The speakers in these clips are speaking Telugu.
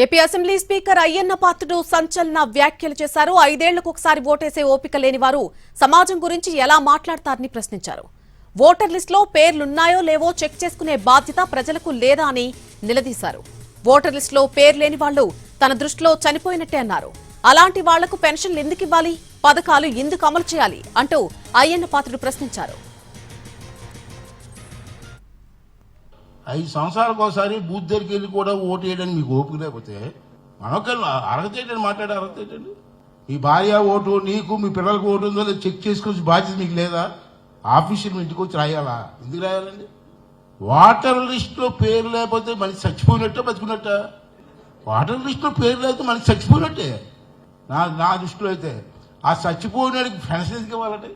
AP assembly speaker Ayyanna Patrudu సంచలన వ్యాఖ్యలు చేశారు. 5 ఏళ్లకు ఒకసారి ఓటేసే ఓపిక లేని వారు సమాజం గురించి ఎలా మాట్లాడతారని ప్రశ్నించారు. ఓటర్ లిస్టులో పేర్లున్నాయో లేవో చెక్ చేసుకునే బాధ్యత ప్రజలకు లేదా అని నిలదీశారు. ఓటర్ లిస్టులో పేరు లేని వాళ్లు తన దృష్టిలో చనిపోయినట్టే అన్నారు. అలాంటి వాళ్లకు పెన్షన్లు ఎందుకు ఇవ్వాలి, పథకాలు ఎందుకు అమలు చేయాలి అంటూ అయ్యన్న పాత్రుడు ప్రశ్నించారు. 5 సంవత్సరాలకు ఒకసారి బూత్ దగ్గరికి వెళ్ళి కూడా ఓటు వేయడానికి మీకు ఓపిక లేకపోతే మనొకళ్ళు అర్హత ఏంటండి, మాట్లాడే అర్హత ఏంటండి? మీ భార్య ఓటు, నీకు మీ పిల్లలకు ఓటు ఉందో లేదు చెక్ చేసుకొచ్చి బాధ్యత మీకు లేదా? ఆఫీసులు ఇంటికి వచ్చి రాయాలా? ఎందుకు రాయాలండి? వాటర్ లిస్టులో పేరు లేకపోతే మనిషి చచ్చిపోయినట్టే బతుకున్నట్ట? వాటర్ లిస్టులో పేరు లేకపోతే మనిషి చచ్చిపోయినట్టే నా దృష్టిలో. అయితే ఆ చచ్చిపోయినాడికి పెన్షన్ ఎందుకు ఇవ్వాలంటే?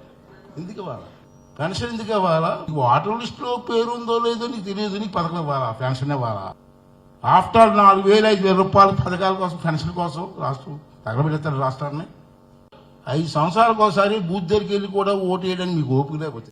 ఎందుకు ఇవ్వాలి పెన్షన్? ఎందుకు ఇవ్వాలా? వాటర్ లిస్టులో పేరు ఉందో లేదో నీకు తెలియదు, నీకు పథకం ఇవ్వాలా, పెన్షన్ ఇవ్వాలా? ఆఫ్టర్ 4,000 5,000 రూపాయల పథకాల కోసం, పెన్షన్ కోసం రాష్ట్రం తగలబెడతారు రాష్ట్రాన్ని. 5 సంవత్సరాలకు ఒకసారి బూత్ దగ్గరికి వెళ్ళి కూడా ఓటు వేయడానికి మీకు ఓపిక లేకపోతే